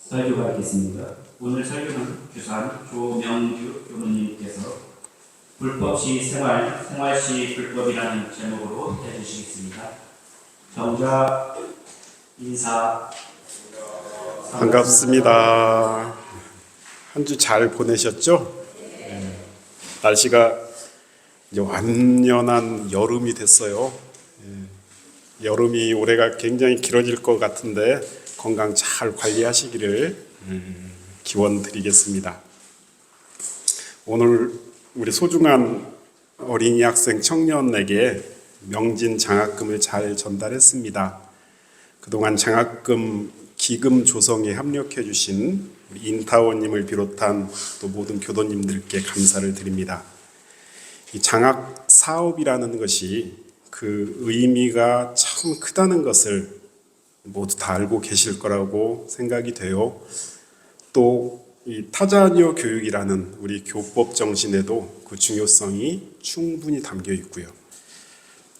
설교가 있겠습니다. 오늘 설교는 교산 조명규 교수님께서 불법시 생활, 생활시 불법이라는 제목으로 해주시겠습니다. 정자 인사. 반갑습니다. 한 주 잘 보내셨죠? 네. 날씨가 이제 완연한 여름이 됐어요. 여름이 올해가 굉장히 길어질 것 같은데 건강 잘 관리하시기를 기원 드리겠습니다. 오늘 우리 소중한 어린이 학생 청년에게 명진 장학금을 잘 전달했습니다. 그동안 장학금 기금 조성에 협력해 주신 우리 인타원님을 비롯한 또 모든 교도님들께 감사를 드립니다. 이 장학 사업이라는 것이 그 의미가 참 크다는 것을 모두 다 알고 계실 거라고 생각이 돼요. 또 이 타자녀 교육이라는 우리 교법 정신에도 그 중요성이 충분히 담겨 있고요.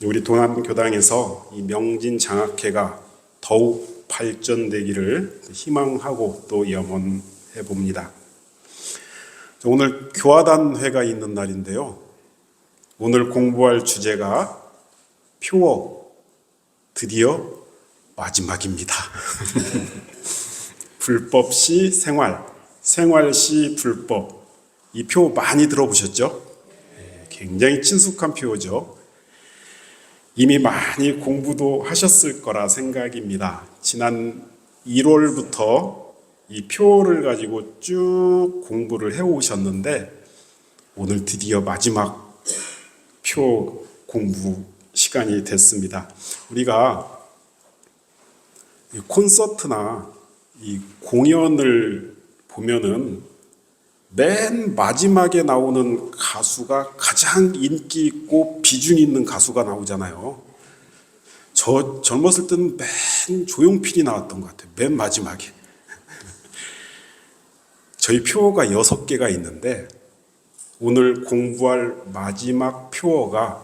우리 동암교당에서 이 명진 장학회가 더욱 발전되기를 희망하고 또 염원해 봅니다. 오늘 교화단회가 있는 날인데요. 오늘 공부할 주제가 표어, 드디어 마지막입니다. 불법시 생활, 생활시 불법. 이 표 많이 들어보셨죠? 굉장히 친숙한 표어죠. 이미 많이 공부도 하셨을 거라 생각입니다. 지난 1월부터 이 표를 가지고 쭉 공부를 해오셨는데 오늘 드디어 마지막 표 공부 시간이 됐습니다. 우리가 콘서트나 이 공연을 보면은 맨 마지막에 나오는 가수가 가장 인기 있고 비중 있는 가수가 나오잖아요. 저 젊었을 때는 맨 조용필이 나왔던 것 같아요. 맨 마지막에. 저희 표어가 6개가 있는데 오늘 공부할 마지막 표어가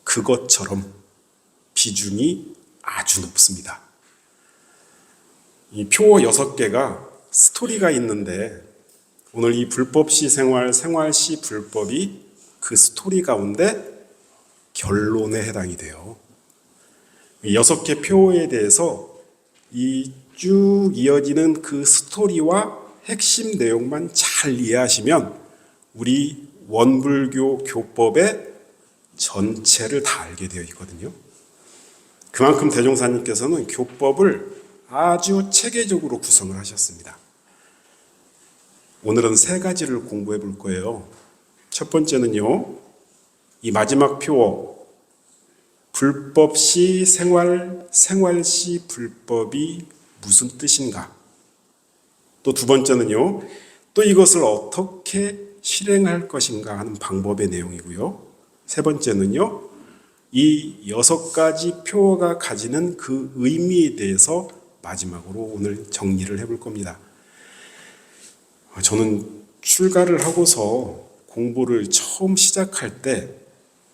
그것처럼 비중이 아주 높습니다. 이 표어 6개가 스토리가 있는데 오늘 이 불법시 생활, 생활시 불법이 그 스토리 가운데 결론에 해당이 돼요. 이 6개 표어에 대해서 이 쭉 이어지는 그 스토리와 핵심 내용만 잘 이해하시면 우리 원불교 교법의 전체를 다 알게 되어 있거든요. 그만큼 대종사님께서는 교법을 아주 체계적으로 구성을 하셨습니다. 오늘은 3가지를 공부해 볼 거예요. 첫 번째는요, 이 마지막 표어, 불법시 생활, 생활시 불법이 무슨 뜻인가? 또 두 번째는요, 또 이것을 어떻게 실행할 것인가 하는 방법의 내용이고요. 세 번째는요, 이 6가지 표어가 가지는 그 의미에 대해서 마지막으로 오늘 정리를 해볼 겁니다. 저는 출가를 하고서 공부를 처음 시작할 때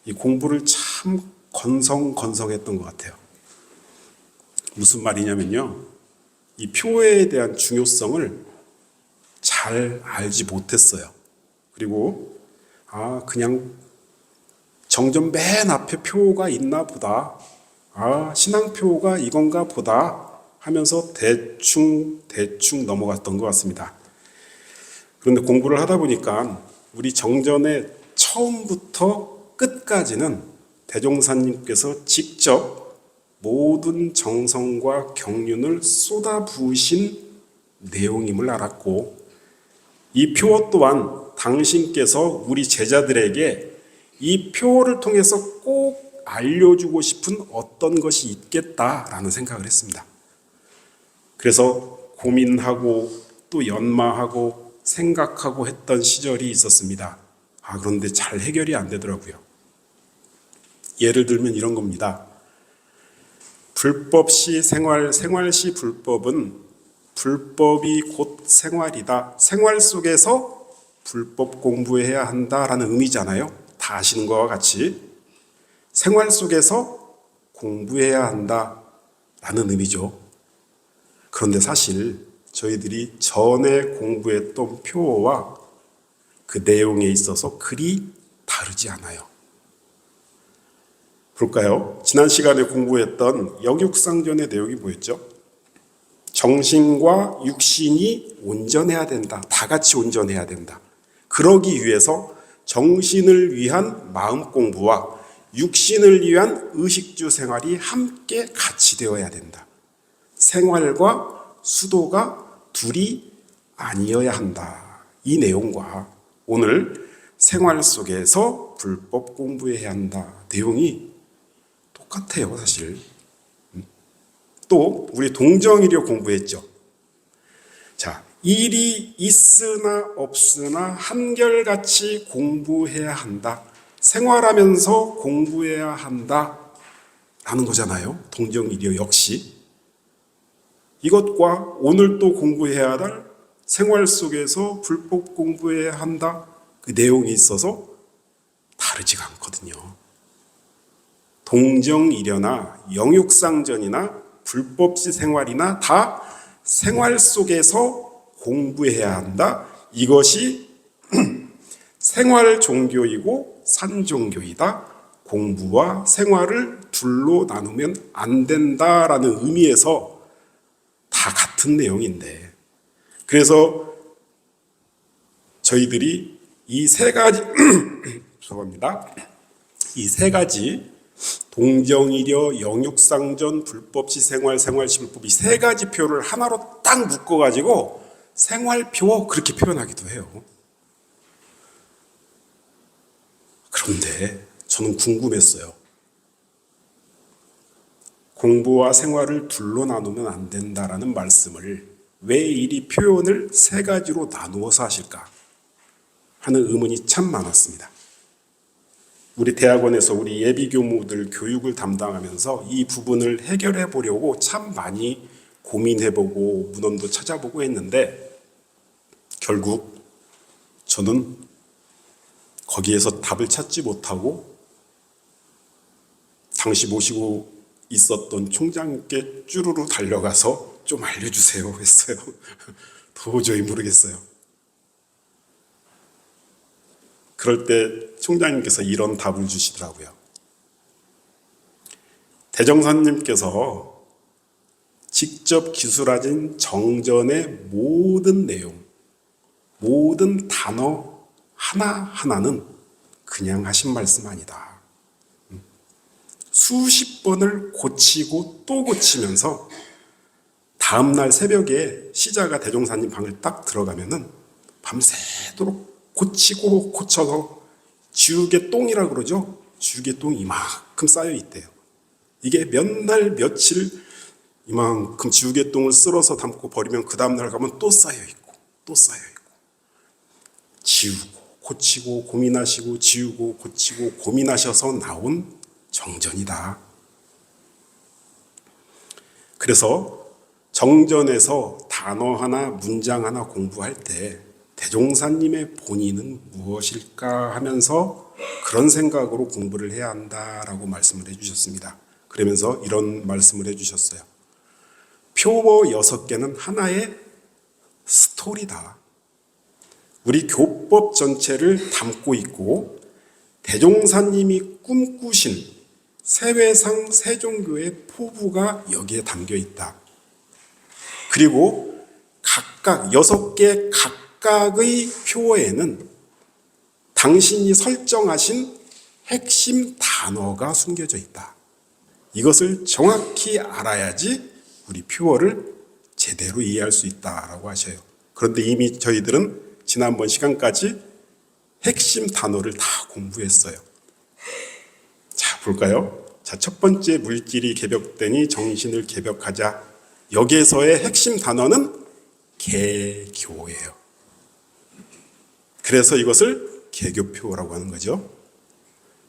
이 공부를 참 건성건성했던 것 같아요. 무슨 말이냐면요, 이 표어에 대한 중요성을 잘 알지 못했어요. 그리고 그냥 정전 맨 앞에 표가 있나 보다. 신앙표가 이건가 보다 하면서 대충 넘어갔던 것 같습니다. 그런데 공부를 하다 보니까 우리 정전의 처음부터 끝까지는 대종사님께서 직접 모든 정성과 경륜을 쏟아부으신 내용임을 알았고 이 표어 또한 당신께서 우리 제자들에게 이 표어를 통해서 꼭 알려주고 싶은 어떤 것이 있겠다라는 생각을 했습니다. 그래서 고민하고 또 연마하고 생각하고 했던 시절이 있었습니다. 그런데 잘 해결이 안 되더라고요. 예를 들면 이런 겁니다. 불법시 생활, 생활시 불법은 불법이 곧 생활이다. 생활 속에서 불법 공부해야 한다라는 의미잖아요. 다 아시는 것과 같이 생활 속에서 공부해야 한다라는 의미죠. 그런데 사실 저희들이 전에 공부했던 표어와 그 내용에 있어서 그리 다르지 않아요. 볼까요? 지난 시간에 공부했던 영육상전의 내용이 뭐였죠? 정신과 육신이 온전해야 된다. 다 같이 온전해야 된다. 그러기 위해서 정신을 위한 마음 공부와 육신을 위한 의식주 생활이 함께 같이 되어야 된다. 생활과 수도가 둘이 아니어야 한다. 이 내용과 오늘 생활 속에서 불법 공부해야 한다. 내용이 똑같아요, 사실. 또 우리 동정이려 공부했죠. 자, 일이 있으나 없으나 한결같이 공부해야 한다. 생활하면서 공부해야 한다. 라는 거잖아요. 동정이려 역시. 이것과 오늘 또 공부해야 할 생활 속에서 불법 공부해야 한다. 그 내용이 있어서 다르지가 않거든요. 동정이려나 영육상전이나 불법시 생활이나 다 생활 속에서 공부해야 한다. 이것이 생활 종교이고 산종교이다. 공부와 생활을 둘로 나누면 안 된다라는 의미에서 다 같은 내용인데, 그래서 저희들이 이 세 가지 죄송합니다. 이 세 가지 동정이려, 영육상전, 불법시 생활, 생활시 불법 이 세 가지 표를 하나로 딱 묶어가지고 생활표 그렇게 표현하기도 해요. 그런데 저는 궁금했어요. 공부와 생활을 둘로 나누면 안 된다라는 말씀을 왜 이리 표현을 세 가지로 나누어서 하실까 하는 의문이 참 많았습니다. 우리 대학원에서 우리 예비교무들 교육을 담당하면서 이 부분을 해결해 보려고 참 많이 고민해보고 문헌도 찾아보고 했는데 결국 저는 거기에서 답을 찾지 못하고 당시 모시고 있었던 총장님께 쭈루루 달려가서 좀 알려주세요 했어요. 도저히 모르겠어요. 그럴 때 총장님께서 이런 답을 주시더라고요. 대정사님께서 직접 기술하신 정전의 모든 내용, 모든 단어 하나하나는 그냥 하신 말씀 아니다. 수십 번을 고치고 또 고치면서 다음날 새벽에 시자가 대종사님 방을 딱 들어가면은 밤새도록 고치고 고쳐서 지우개 똥이라 그러죠. 지우개 똥이 이만큼 쌓여 있대요. 이게 몇 날 며칠 이만큼 지우개 똥을 쓸어서 담고 버리면 그 다음날 가면 또 쌓여 있고 또 쌓여 있고 지우고 고치고 고민하시고 지우고 고치고 고민하셔서 나온 정전이다. 그래서 정전에서 단어 하나 문장 하나 공부할 때 대종사님의 본인은 무엇일까 하면서 그런 생각으로 공부를 해야 한다라고 말씀을 해주셨습니다. 그러면서 이런 말씀을 해주셨어요. 표어 6개는 하나의 스토리다. 우리 교법 전체를 담고 있고 대종사님이 꿈꾸신 세회상 세종교의 포부가 여기에 담겨 있다. 그리고 각각 6개 각각의 표어에는 당신이 설정하신 핵심 단어가 숨겨져 있다. 이것을 정확히 알아야지 우리 표어를 제대로 이해할 수 있다라고 하셔요. 그런데 이미 저희들은 지난번 시간까지 핵심 단어를 다 공부했어요. 자, 볼까요? 자, 첫 번째 물질이 개벽되니 정신을 개벽하자. 여기에서의 핵심 단어는 개교예요. 그래서 이것을 개교표라고 하는 거죠.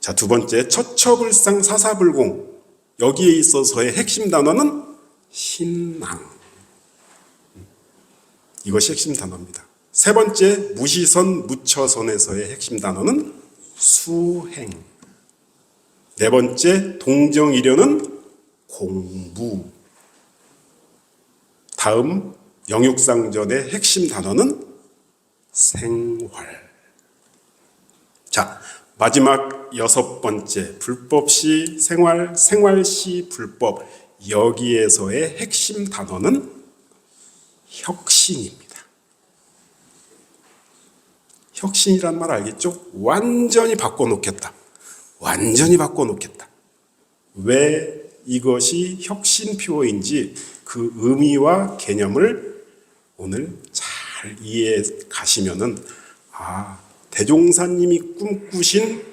자, 두 번째 처처불상 사사불공. 여기에 있어서의 핵심 단어는 신앙. 이것이 핵심 단어입니다. 세 번째 무시선 무처선에서의 핵심 단어는 수행. 네 번째 동정이려는 공부. 다음 영육상전의 핵심 단어는 생활. 자, 마지막 6번째, 불법시 생활, 생활시 불법. 여기에서의 핵심 단어는 혁신입니다. 혁신이란 말 알겠죠? 완전히 바꿔놓겠다. 완전히 바꿔놓겠다. 왜 이것이 혁신표어인지 그 의미와 개념을 오늘 잘 이해해 가시면은, 대종사님이 꿈꾸신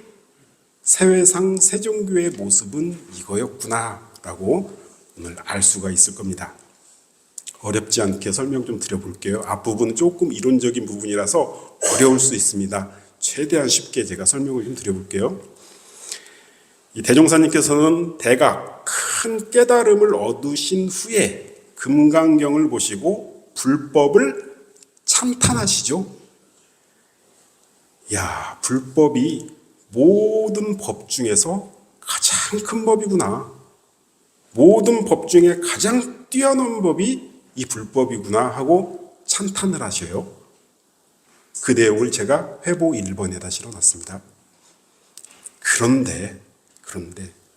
세회상 세종교의 모습은 이거였구나 라고 오늘 알 수가 있을 겁니다. 어렵지 않게 설명 좀 드려볼게요. 앞부분은 조금 이론적인 부분이라서 어려울 수 있습니다. 최대한 쉽게 제가 설명을 좀 드려볼게요. 이 대종사님께서는 대각 큰 깨달음을 얻으신 후에 금강경을 보시고 불법을 찬탄하시죠. 불법이 모든 법 중에서 가장 큰 법이구나. 모든 법 중에 가장 뛰어난 법이 이 불법이구나 하고 찬탄을 하셔요. 그 내용을 제가 회보 1번에다 실어놨습니다. 그런데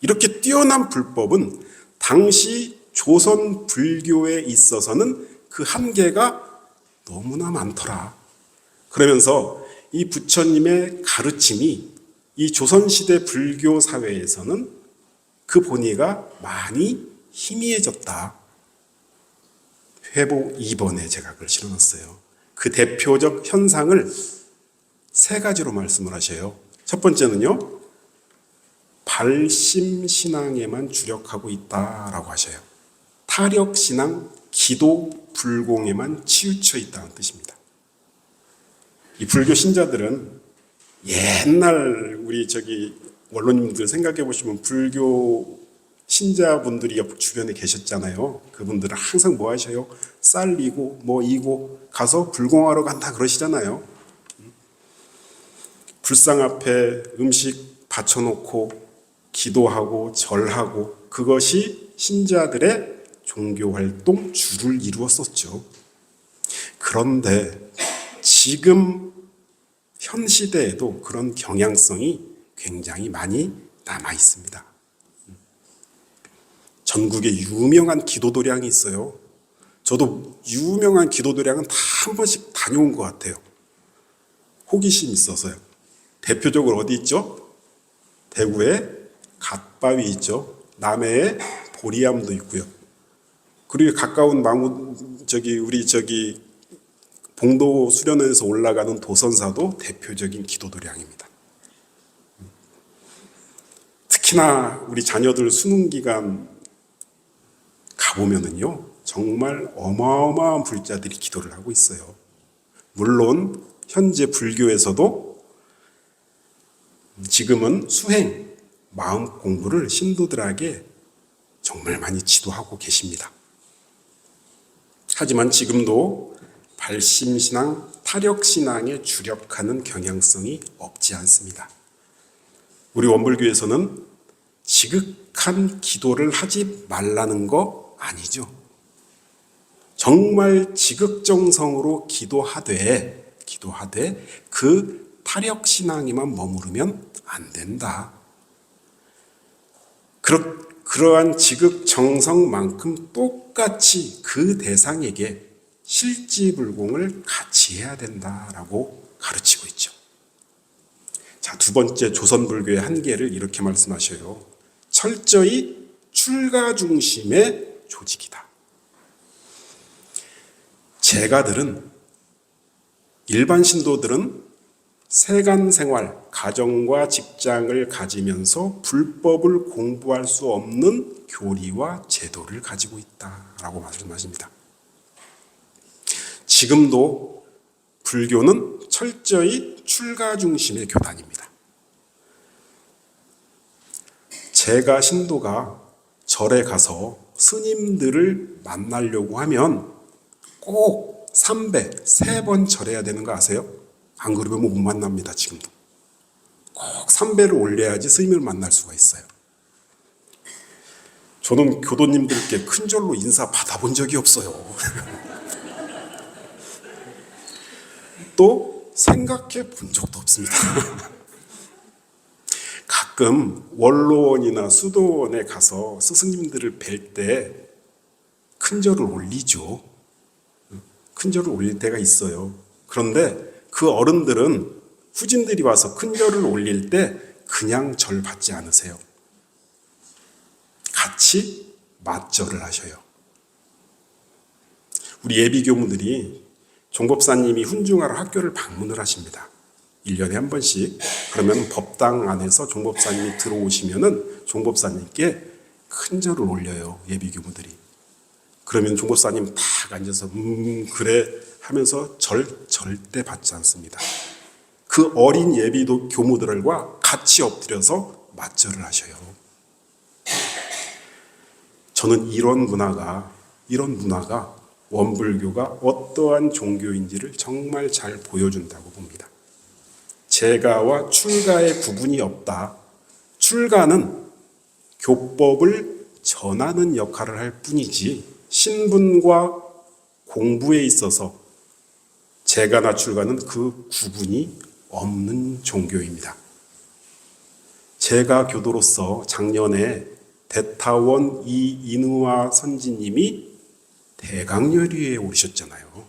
이렇게 뛰어난 불법은 당시 조선 불교에 있어서는 그 한계가 너무나 많더라. 그러면서 이 부처님의 가르침이 이 조선시대 불교 사회에서는 그 본의가 많이 희미해졌다. 회보 2번에 제가 그걸 실어놨어요. 그 대표적 현상을 3가지로 말씀을 하셔요. 첫 번째는요, 발심신앙에만 주력하고 있다라고 하셔요. 타력신앙, 기도, 불공에만 치우쳐 있다는 뜻입니다. 이 불교 신자들은 옛날 우리 원로님들 생각해 보시면 불교 신자분들이 옆 주변에 계셨잖아요. 그분들은 항상 뭐 하셔요? 쌀이고 뭐 이고 가서 불공하러 간다 그러시잖아요. 불상 앞에 음식 받쳐놓고 기도하고 절하고, 그것이 신자들의 종교활동 주를 이루었었죠. 그런데 지금 현 시대에도 그런 경향성이 굉장히 많이 남아 있습니다. 전국에 유명한 기도도량이 있어요. 저도 유명한 기도도량은 다 한 번씩 다녀온 것 같아요. 호기심 있어서요. 대표적으로 어디 있죠? 대구에 갓바위 있죠. 남해에 보리암도 있고요. 그리고 가까운 우리 봉도 수련원에서 올라가는 도선사도 대표적인 기도도량입니다. 특히나 우리 자녀들 수능 기간 가보면은요, 정말 어마어마한 불자들이 기도를 하고 있어요. 물론 현재 불교에서도 지금은 수행, 마음 공부를 신도들에게 정말 많이 지도하고 계십니다. 하지만 지금도 발심신앙, 타력신앙에 주력하는 경향성이 없지 않습니다. 우리 원불교에서는 지극한 기도를 하지 말라는 거 아니죠. 정말 지극정성으로 기도하되 그 타력신앙에만 머무르면 안 된다. 그러한 지극정성만큼 똑같이 그 대상에게 실지불공을 같이 해야 된다라고 가르치고 있죠. 자, 2번째 조선불교의 한계를 이렇게 말씀하셔요. 철저히 출가 중심의 조직이다. 일반 신도들은 세간 생활, 가정과 직장을 가지면서 불법을 공부할 수 없는 교리와 제도를 가지고 있다라고 말씀하십니다. 지금도 불교는 철저히 출가 중심의 교단입니다. 제가 신도가 절에 가서 스님들을 만나려고 하면 꼭 3배, 3번 절해야 되는 거 아세요? 안 그러면 못 만납니다. 지금도 꼭 3배를 올려야지 스님을 만날 수가 있어요. 저는 교도님들께 큰 절로 인사 받아본 적이 없어요. 것도 생각해 본 적도 없습니다. 가끔 원로원이나 수도원에 가서 스승님들을 뵐 때 큰절을 올리죠. 큰절을 올릴 때가 있어요. 그런데 그 어른들은 후진들이 와서 큰절을 올릴 때 그냥 절 받지 않으세요. 같이 맞절을 하셔요. 우리 예비교무들이 종법사님이 훈중하러 학교를 방문을 하십니다. 1년에 한 번씩. 그러면 법당 안에서 종법사님이 들어오시면은 종법사님께 큰절을 올려요. 예비교무들이. 그러면 종법사님 딱 앉아서 그래 하면서 절대 받지 않습니다. 그 어린 예비도 교무들과 같이 엎드려서 맞절을 하셔요. 저는 이런 문화가 원불교가 어떠한 종교인지를 정말 잘 보여준다고 봅니다. 재가와 출가의 구분이 없다. 출가는 교법을 전하는 역할을 할 뿐이지 신분과 공부에 있어서 재가나 출가는 그 구분이 없는 종교입니다. 제가 교도로서 작년에 대타원 이인우와 선지님이 대강렬위에 오르셨잖아요.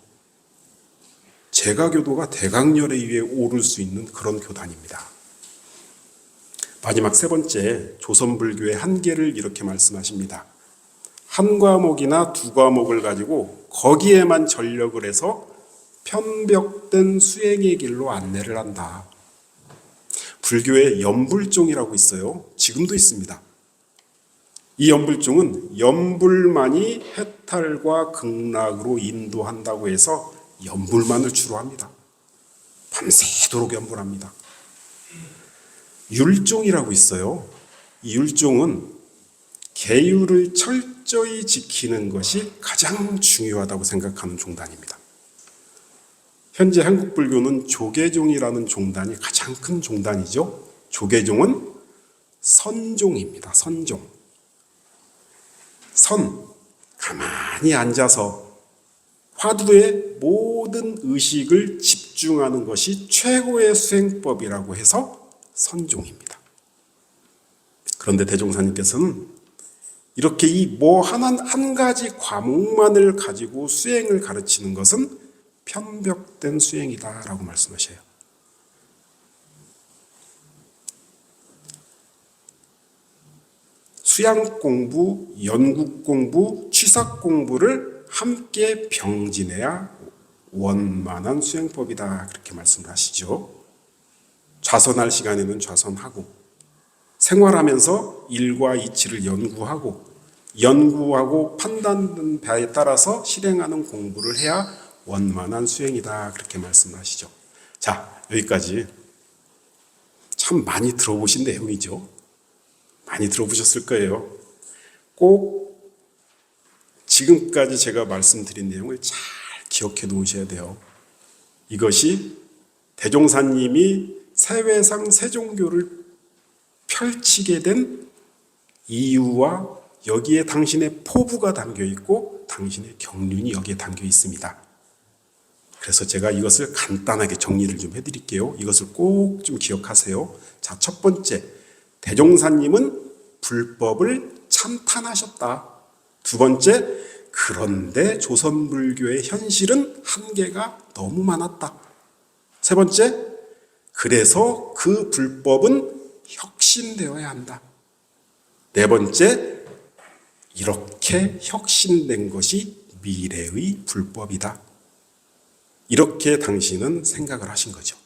제가 교도가 대강렬에 위에 오를 수 있는 그런 교단입니다. 마지막 세 번째, 조선불교의 한계를 이렇게 말씀하십니다. 한 과목이나 두 과목을 가지고 거기에만 전력을 해서 편벽된 수행의 길로 안내를 한다. 불교에 연불종이라고 있어요. 지금도 있습니다. 이 연불종은 연불만이 해탈과 극락으로 인도한다고 해서 연불만을 주로 합니다. 밤새도록 연불합니다. 율종이라고 있어요. 이 율종은 계율을 철저히 지키는 것이 가장 중요하다고 생각하는 종단입니다. 현재 한국불교는 조계종이라는 종단이 가장 큰 종단이죠. 조계종은 선종입니다. 선종. 가만히 앉아서 화두에 모든 의식을 집중하는 것이 최고의 수행법이라고 해서 선종입니다. 그런데 대종사님께서는 이렇게 이 한 가지 과목만을 가지고 수행을 가르치는 것은 편벽된 수행이다라고 말씀하셔요. 수양 공부, 연국 공부, 취삭 공부를 함께 병진해야 원만한 수행법이다. 그렇게 말씀을 하시죠. 좌선할 시간에는 좌선하고, 생활하면서 일과 이치를 연구하고 판단하는 바에 따라서 실행하는 공부를 해야 원만한 수행이다. 그렇게 말씀하시죠. 자, 여기까지 참 많이 들어보신 내용이죠. 많이 들어보셨을 거예요. 꼭 지금까지 제가 말씀드린 내용을 잘 기억해 놓으셔야 돼요. 이것이 대종사님이 세회상 세종교를 펼치게 된 이유와 여기에 당신의 포부가 담겨 있고 당신의 경륜이 여기에 담겨 있습니다. 그래서 제가 이것을 간단하게 정리를 좀 해드릴게요. 이것을 꼭 좀 기억하세요. 자, 첫 번째, 대종사님은 불법을 참탄하셨다. 두 번째, 그런데 조선불교의 현실은 한계가 너무 많았다. 세 번째, 그래서 그 불법은 혁신되어야 한다. 네 번째, 이렇게 혁신된 것이 미래의 불법이다. 이렇게 당신은 생각을 하신 거죠.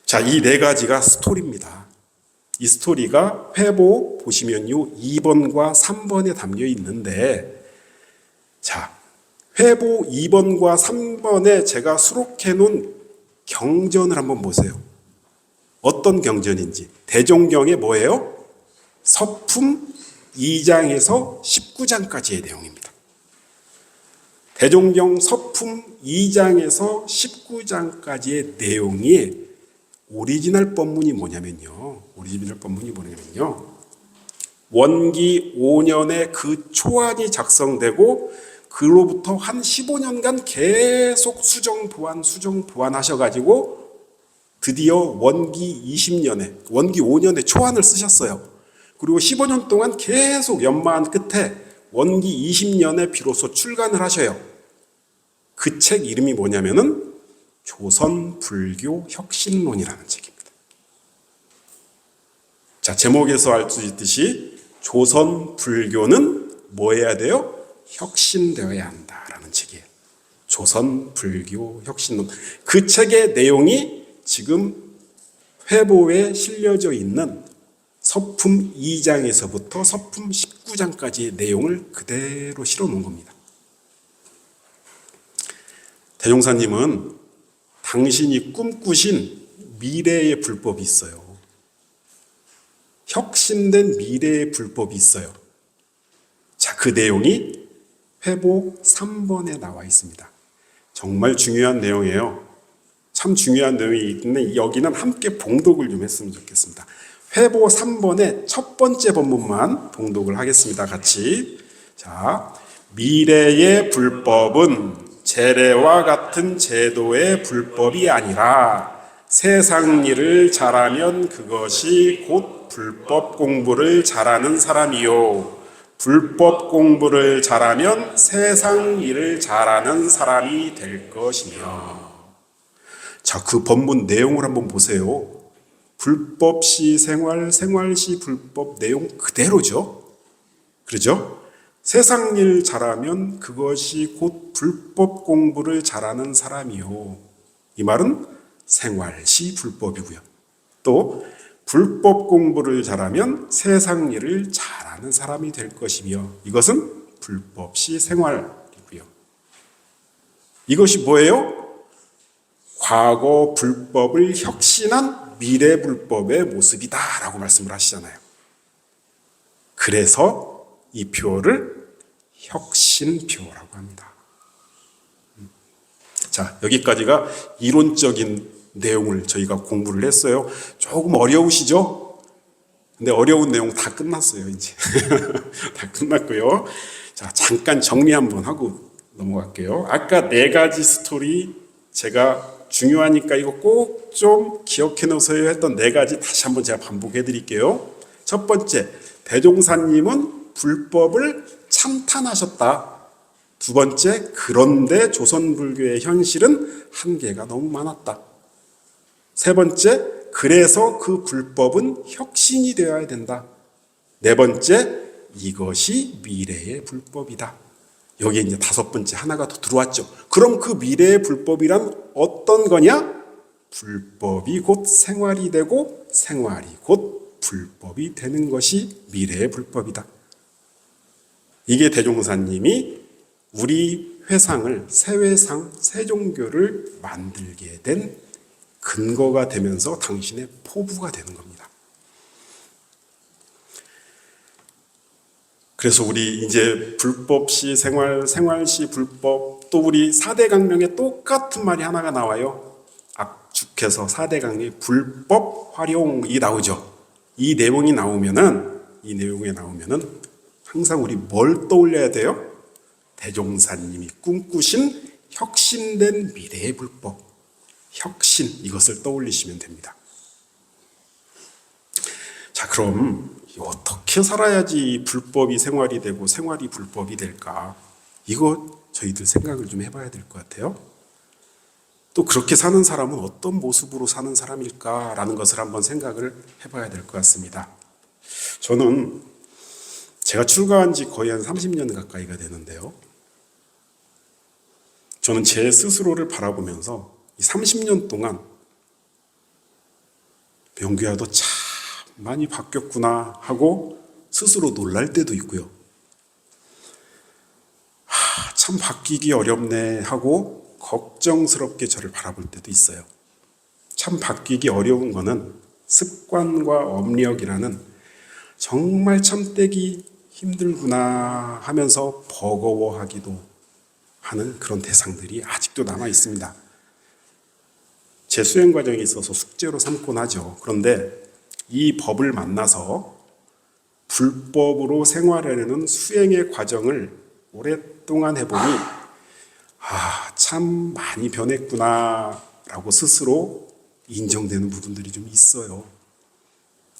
자, 이 네 가지가 스토리입니다. 이 스토리가 회보 보시면요, 2번과 3번에 담겨 있는데, 자, 회보 2번과 3번에 제가 수록해 놓은 경전을 한번 보세요. 어떤 경전인지. 대종경의 뭐예요? 서품 2장에서 19장까지의 내용입니다. 대종경 서품 2장에서 19장까지의 내용이 오리지널 법문이 뭐냐면요. 원기 5년에 그 초안이 작성되고 그로부터 한 15년간 계속 수정 보완 하셔가지고 드디어 원기 5년에 초안을 쓰셨어요. 그리고 15년 동안 계속 연마한 끝에 원기 20년에 비로소 출간을 하셔요. 그 책 이름이 뭐냐면은 조선불교 혁신론이라는 책입니다. 자, 제목에서 알 수 있듯이 조선불교는 뭐 해야 돼요? 혁신되어야 한다라는 책이에요. 조선불교 혁신론. 그 책의 내용이 지금 회보에 실려져 있는 서품 2장에서부터 서품 19장까지의 내용을 그대로 실어놓은 겁니다. 대종사님은 당신이 꿈꾸신 미래의 불법이 있어요. 혁신된 미래의 불법이 있어요. 자, 그 내용이 회보 3번에 나와 있습니다. 정말 중요한 내용이에요. 참 중요한 내용이 있는데 여기는 함께 봉독을 좀 했으면 좋겠습니다. 회보 3번의 첫 번째 본문만 봉독을 하겠습니다. 같이. 자, 미래의 불법은 재래와 같은 제도의 불법이 아니라 세상 일을 잘하면 그것이 곧 불법 공부를 잘하는 사람이요. 불법 공부를 잘하면 세상 일을 잘하는 사람이 될 것이며. 자, 그 본문 내용을 한번 보세요. 불법시 생활, 생활시 불법 내용 그대로죠. 그러죠? 세상 일 잘하면 그것이 곧 불법 공부를 잘하는 사람이요. 이 말은 생활시 불법이고요. 또 불법 공부를 잘하면 세상 일을 잘하는 사람이 될 것이며 이것은 불법시 생활이고요. 이것이 뭐예요? 과거 불법을 혁신한 미래 불법의 모습이다라고 말씀을 하시잖아요. 그래서 이 표를 혁신표라고 합니다. 자, 여기까지가 이론적인 내용을 저희가 공부를 했어요. 조금 어려우시죠? 근데 어려운 내용 다 끝났어요, 이제. 다 끝났고요. 자, 잠깐 정리 한번 하고 넘어갈게요. 아까 4가지 스토리 제가 중요하니까 이거 꼭 좀 기억해 놓으세요 했던 4가지 다시 한번 제가 반복해 드릴게요. 첫 번째, 대종사님은 불법을 찬탄하셨다. 두 번째, 그런데 조선불교의 현실은 한계가 너무 많았다. 세 번째, 그래서 그 불법은 혁신이 되어야 된다. 네 번째, 이것이 미래의 불법이다. 여기에 이제 5번째 하나가 더 들어왔죠. 그럼 그 미래의 불법이란 어떤 거냐? 불법이 곧 생활이 되고 생활이 곧 불법이 되는 것이 미래의 불법이다. 이게 대종사님이 우리 회상을 세회상 세종교를 만들게 된 근거가 되면서 당신의 포부가 되는 겁니다. 그래서 우리 이제 불법시 생활, 생활시 불법, 또 우리 4대 강령에 똑같은 말이 하나가 나와요. 압축해서 4대 강령의 불법 활용이 나오죠. 이 내용에 나오면은 항상 우리 뭘 떠올려야 돼요? 대종사님이 꿈꾸신 혁신된 미래의 불법, 혁신, 이것을 떠올리시면 됩니다. 자, 그럼 어떻게 살아야지 불법이 생활이 되고 생활이 불법이 될까? 이거 저희들 생각을 좀 해봐야 될 것 같아요. 또 그렇게 사는 사람은 어떤 모습으로 사는 사람일까라는 것을 한번 생각을 해봐야 될 것 같습니다. 저는 제가 출가한 지 거의 한 30년 가까이가 되는데요. 저는 제 스스로를 바라보면서 이 30년 동안 명규야도 참 많이 바뀌었구나 하고 스스로 놀랄 때도 있고요. 참 바뀌기 어렵네 하고 걱정스럽게 저를 바라볼 때도 있어요. 참 바뀌기 어려운 거는 습관과 업력이라는 정말 참되기 힘들구나 하면서 버거워하기도 하는 그런 대상들이 아직도 남아 있습니다. 제 수행 과정에 있어서 숙제로 삼곤 하죠. 그런데 이 법을 만나서 불법으로 생활하려는 수행의 과정을 오랫동안 해보니 참 많이 변했구나 라고 스스로 인정되는 부분들이 좀 있어요.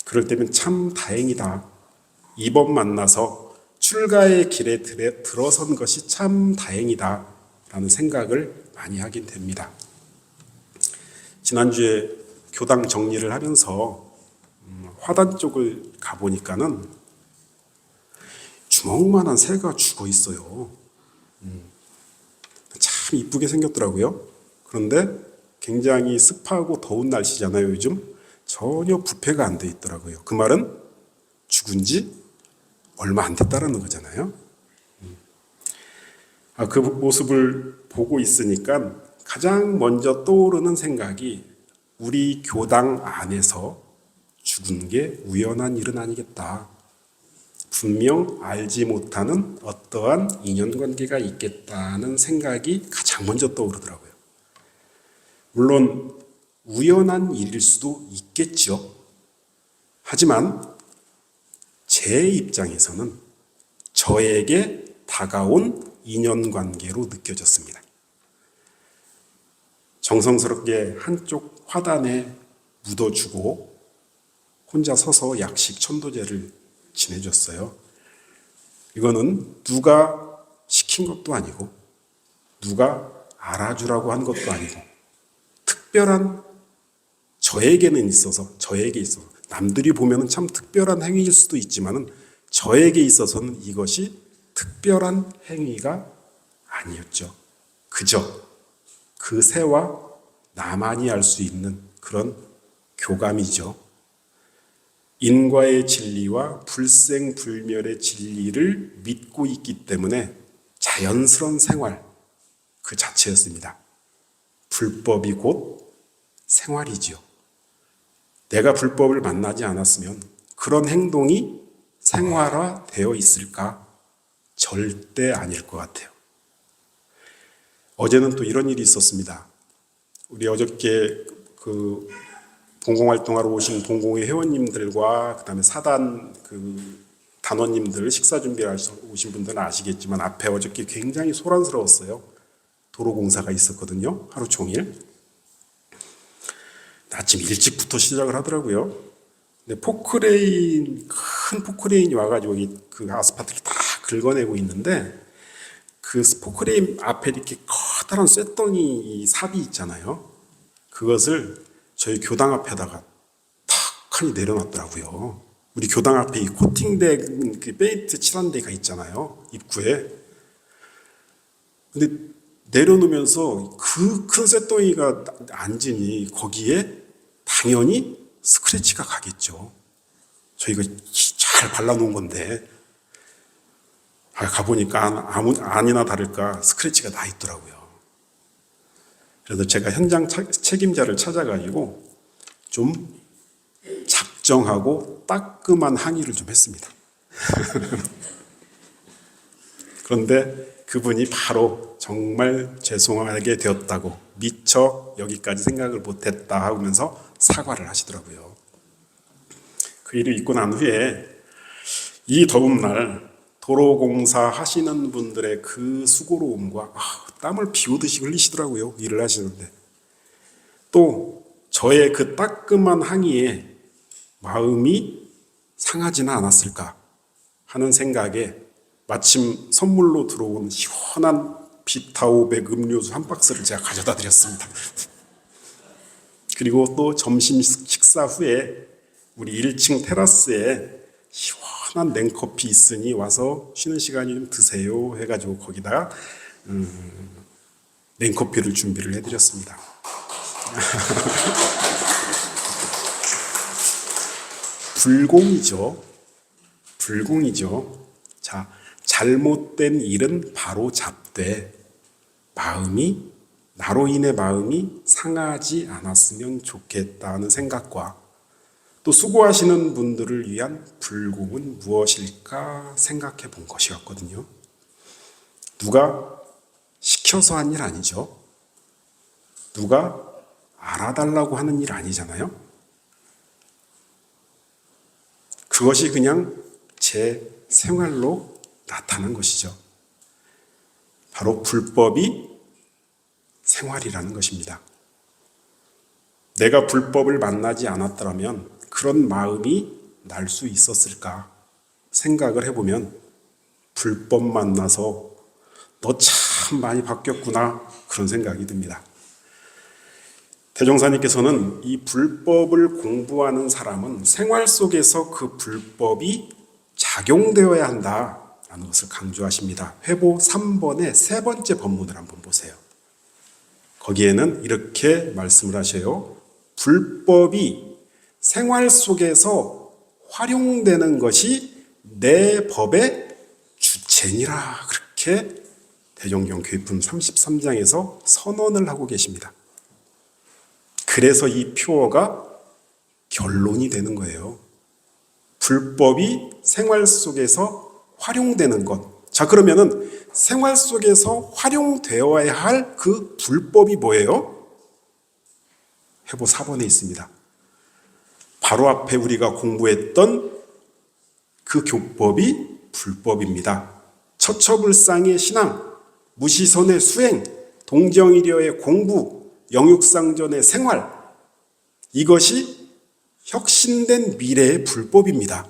그럴 때면 참 다행이다. 이번 만나서 출가의 길에 들어선 것이 참 다행이다 라는 생각을 많이 하게 됩니다. 지난주에 교당 정리를 하면서 화단 쪽을 가보니까는 주먹만한 새가 죽어 있어요. 참 이쁘게 생겼더라고요. 그런데 굉장히 습하고 더운 날씨잖아요, 요즘. 전혀 부패가 안 돼 있더라고요. 그 말은 죽은 지 얼마 안 됐다라는 거잖아요. 그 모습을 보고 있으니까 가장 먼저 떠오르는 생각이 우리 교당 안에서 죽은 게 우연한 일은 아니겠다. 분명 알지 못하는 어떠한 인연관계가 있겠다는 생각이 가장 먼저 떠오르더라고요. 물론 우연한 일일 수도 있겠죠. 하지만 제 입장에서는 저에게 다가온 인연관계로 느껴졌습니다. 정성스럽게 한쪽 화단에 묻어주고 혼자 서서 약식 천도제를 지내줬어요. 이거는 누가 시킨 것도 아니고 누가 알아주라고 한 것도 아니고 특별한 저에게 있어서 남들이 보면 참 특별한 행위일 수도 있지만 저에게 있어서는 이것이 특별한 행위가 아니었죠. 그저 그 새와 나만이 알 수 있는 그런 교감이죠. 인과의 진리와 불생불멸의 진리를 믿고 있기 때문에 자연스러운 생활 그 자체였습니다. 불법이 곧 생활이지요. 내가 불법을 만나지 않았으면 그런 행동이 생활화되어 있을까? 절대 아닐 것 같아요. 어제는 또 이런 일이 있었습니다. 우리 어저께 그 봉공활동하러 오신 봉공회 회원님들과 그다음에 사단 단원님들 식사 준비를 오신 분들은 아시겠지만 앞에 어저께 굉장히 소란스러웠어요. 도로공사가 있었거든요. 하루 종일. 아침 일찍부터 시작을 하더라고요. 근데 큰 포크레인이 와가지고 그 아스팔트를 다 긁어내고 있는데 그 포크레인 앞에 이렇게 커다란 쇳덩이 삽이 있잖아요. 그것을 저희 교당 앞에다가 탁하니 내려놨더라고요. 우리 교당 앞에 이 코팅된 그 페인트 칠한 데가 있잖아요. 입구에. 근데 내려놓으면서 그 큰 쇳덩이가 앉으니 거기에 당연히 스크래치가 가겠죠. 저희가 잘 발라놓은 건데 가보니까 아니나 다를까 스크래치가 나 있더라고요. 그래서 제가 현장 책임자를 찾아가지고 좀 작정하고 따끔한 항의를 좀 했습니다. 그런데 그분이 바로 정말 죄송하게 되었다고 미처 여기까지 생각을 못했다 하면서 사과를 하시더라고요. 그 일을 있고 난 후에 이 더운 날 도로공사 하시는 분들의 그 수고로움과 땀을 비오듯이 흘리시더라고요. 일을 하시는데. 또 저의 그 따끔한 항의에 마음이 상하지는 않았을까 하는 생각에 마침 선물로 들어온 시원한 비타오백 음료수 한 박스를 제가 가져다 드렸습니다. 그리고 또 점심 식사 후에 우리 1층 테라스에 시원한 냉커피 있으니 와서 쉬는 시간이 좀 드세요 해가지고 거기다가 냉커피를 준비를 해드렸습니다. 불공이죠. 자, 잘못된 일은 바로 잡되 나로 인해 마음이 상하지 않았으면 좋겠다는 생각과 또 수고하시는 분들을 위한 불공은 무엇일까 생각해 본 것이었거든요. 누가 시켜서 한 일 아니죠. 누가 알아달라고 하는 일 아니잖아요. 그것이 그냥 제 생활로 나타난 것이죠. 바로 불법이 생활이라는 것입니다. 내가 불법을 만나지 않았더라면 그런 마음이 날 수 있었을까 생각을 해보면 불법 만나서 너 참 많이 바뀌었구나 그런 생각이 듭니다. 대종사님께서는 이 불법을 공부하는 사람은 생활 속에서 그 불법이 작용되어야 한다라는 것을 강조하십니다. 회보 3번의 세 번째 법문을 한번 보세요. 거기에는 이렇게 말씀을 하셔요. 불법이 생활 속에서 활용되는 것이 내 법의 주체니라. 그렇게 대종경 교의품 33장에서 선언을 하고 계십니다. 그래서 이 표어가 결론이 되는 거예요. 불법이 생활 속에서 활용되는 것. 자, 그러면은 생활 속에서 활용되어야 할 그 불법이 뭐예요? 회보 4번에 있습니다. 바로 앞에 우리가 공부했던 그 교법이 불법입니다. 처처불상의 신앙, 무시선의 수행, 동정이려의 공부, 영육상전의 생활, 이것이 혁신된 미래의 불법입니다.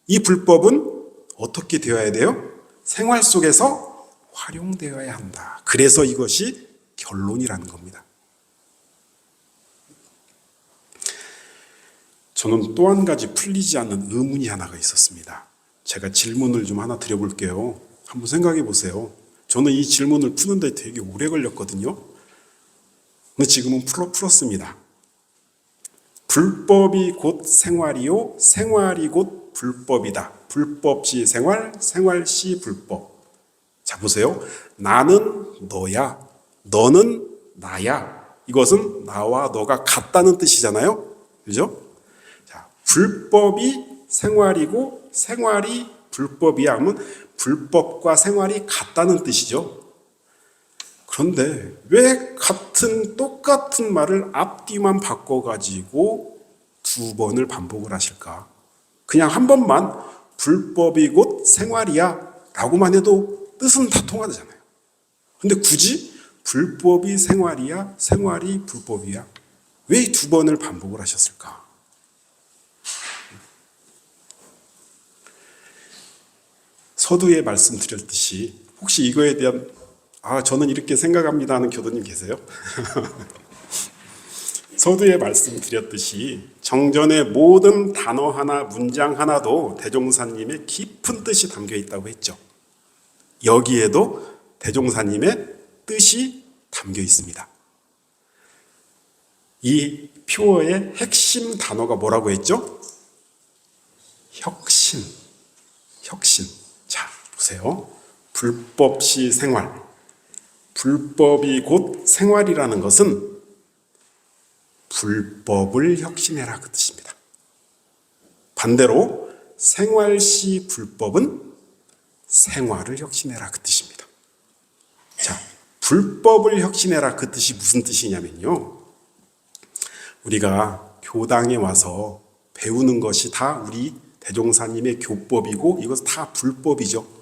이 불법은 어떻게 되어야 돼요? 생활 속에서 활용되어야 한다. 그래서 이것이 결론이라는 겁니다. 저는 또 한 가지 풀리지 않는 의문이 하나가 있었습니다. 제가 질문을 좀 하나 드려볼게요. 한번 생각해 보세요. 저는 이 질문을 푸는데 되게 오래 걸렸거든요. 근데 지금은 풀었습니다. 불법이 곧 생활이요, 생활이 곧 불법이다. 불법시 생활, 생활시 불법. 자, 보세요. 나는 너야, 너는 나야. 이것은 나와 너가 같다는 뜻이잖아요. 그죠? 자, 불법이 생활이고 생활이 불법이야 하면 불법과 생활이 같다는 뜻이죠. 그런데 왜 똑같은 말을 앞뒤만 바꿔가지고 두 번을 반복을 하실까? 그냥 한 번만 불법이 곧 생활이야 라고만 해도 뜻은 다 통하잖아요. 근데 굳이 불법이 생활이야, 생활이 불법이야. 왜 이 두 번을 반복을 하셨을까? 서두에 말씀드렸듯이 혹시 이거에 대한 저는 이렇게 생각합니다 하는 교도님 계세요? 서두에 말씀드렸듯이 정전의 모든 단어 하나, 문장 하나도 대종사님의 깊은 뜻이 담겨 있다고 했죠. 여기에도 대종사님의 뜻이 담겨 있습니다. 이 표어의 핵심 단어가 뭐라고 했죠? 혁신. 자, 보세요. 불법시 생활. 불법이 곧 생활이라는 것은 불법을 혁신해라 그 뜻입니다. 반대로 생활시 불법은 생활을 혁신해라 그 뜻입니다. 자, 불법을 혁신해라 그 뜻이 무슨 뜻이냐면요. 우리가 교당에 와서 배우는 것이 다 우리 대종사님의 교법이고 이것 다 불법이죠.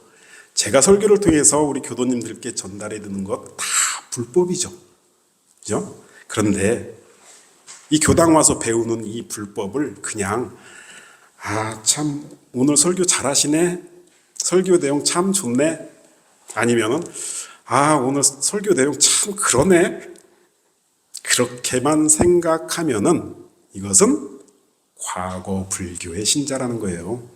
제가 설교를 통해서 우리 교도님들께 전달해 드는 것 다 불법이죠. 그죠? 그런데 이 교당 와서 배우는 이 불법을 그냥 참 오늘 설교 잘하시네. 설교 내용 참 좋네. 아니면은 오늘 설교 내용 참 그러네. 그렇게만 생각하면은 이것은 과거 불교의 신자라는 거예요.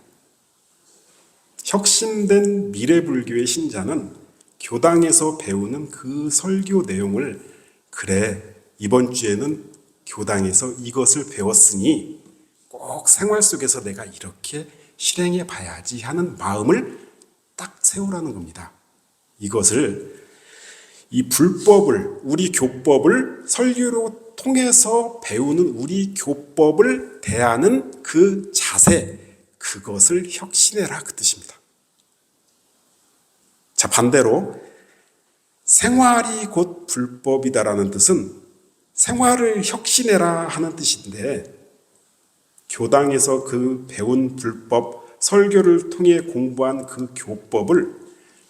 혁신된 미래 불교의 신자는 교당에서 배우는 그 설교 내용을 그래 이번 주에는 교당에서 이것을 배웠으니 꼭 생활 속에서 내가 이렇게 실행해 봐야지 하는 마음을 딱 세우라는 겁니다. 이것을 이 불법을 우리 교법을 설교로 통해서 배우는 우리 교법을 대하는 그 자세 그것을 혁신해라 그 뜻입니다. 자, 반대로 생활이 곧 불법이다라는 뜻은 생활을 혁신해라 하는 뜻인데 교당에서 그 배운 불법 설교를 통해 공부한 그 교법을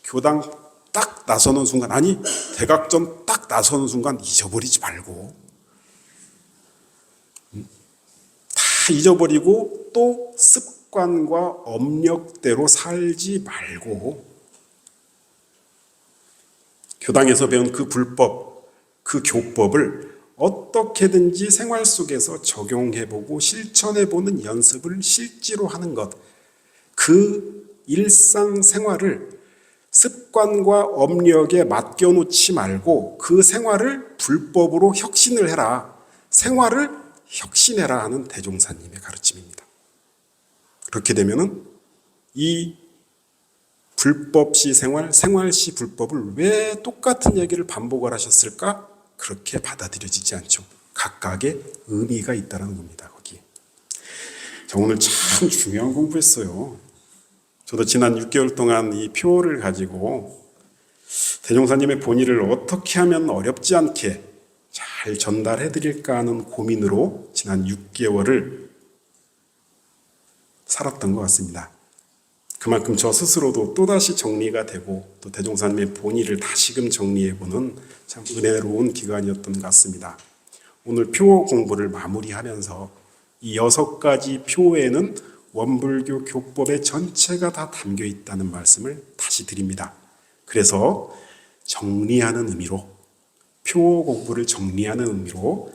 교당 딱 나서는 순간, 아니 대각선 딱 나서는 순간 잊어버리지 말고 다 잊어버리고 또 습관과 업력대로 살지 말고 교당에서 배운 그 불법, 그 교법을 어떻게든지 생활 속에서 적용해보고 실천해보는 연습을 실제로 하는 것, 그 일상생활을 습관과 업력에 맡겨놓지 말고 그 생활을 불법으로 혁신을 해라, 생활을 혁신해라 하는 대종사님의 가르침입니다. 그렇게 되면은 이 불법시 생활, 생활시 불법을 왜 똑같은 얘기를 반복을 하셨을까? 그렇게 받아들여지지 않죠. 각각의 의미가 있다는 겁니다. 거기에. 자, 오늘 참 중요한 공부했어요. 저도 지난 6개월 동안 이 표를 가지고 대종사님의 본의를 어떻게 하면 어렵지 않게 잘 전달해 드릴까 하는 고민으로 지난 6개월을 살았던 것 같습니다. 그만큼 저 스스로도 또다시 정리가 되고 또 대종사님의 본의를 다시금 정리해보는 참 은혜로운 기간이었던 것 같습니다. 오늘 표 공부를 마무리하면서 이 6가지 표에는 원불교 교법의 전체가 다 담겨 있다는 말씀을 다시 드립니다. 그래서 정리하는 의미로, 표 공부를 정리하는 의미로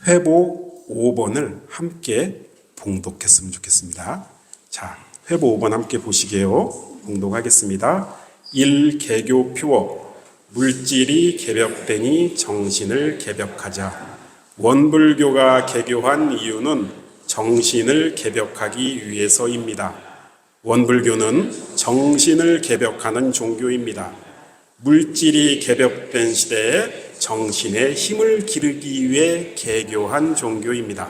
회보 5번을 함께 봉독했으면 좋겠습니다. 자, 회보 5번 함께 보시게요. 봉독하겠습니다. 1. 개교 표어. 물질이 개벽되니 정신을 개벽하자. 원불교가 개교한 이유는 정신을 개벽하기 위해서입니다. 원불교는 정신을 개벽하는 종교입니다. 물질이 개벽된 시대에 정신의 힘을 기르기 위해 개교한 종교입니다.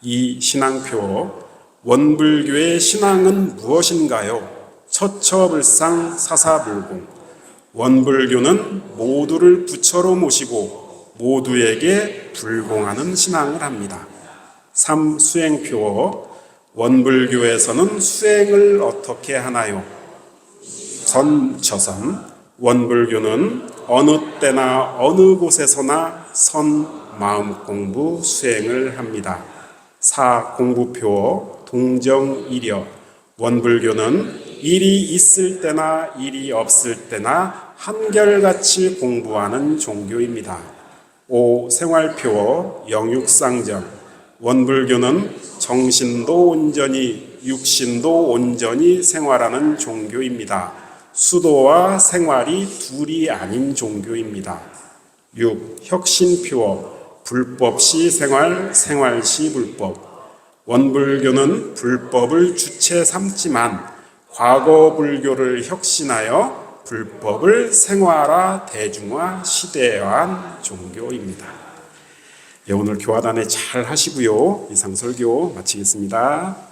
이 신앙표, 원불교의 신앙은 무엇인가요? 처처불상 사사불공. 원불교는 모두를 부처로 모시고 모두에게 불공하는 신앙을 합니다. 3. 수행표, 원불교에서는 수행을 어떻게 하나요? 선처선. 원불교는 어느 때나 어느 곳에서나 선 마음 공부 수행을 합니다. 4. 공부표, 동정이려. 원불교는 일이 있을 때나 일이 없을 때나 한결같이 공부하는 종교입니다. 5. 생활표, 영육상정. 원불교는 정신도 온전히 육신도 온전히 생활하는 종교입니다. 수도와 생활이 둘이 아닌 종교입니다. 6. 혁신표, 불법시 생활, 생활시 불법. 원불교는 불법을 주체 삼지만 과거 불교를 혁신하여 불법을 생활화, 대중화, 시대화한 종교입니다. 오늘 교화단에 잘 하시고요. 이상 설교 마치겠습니다.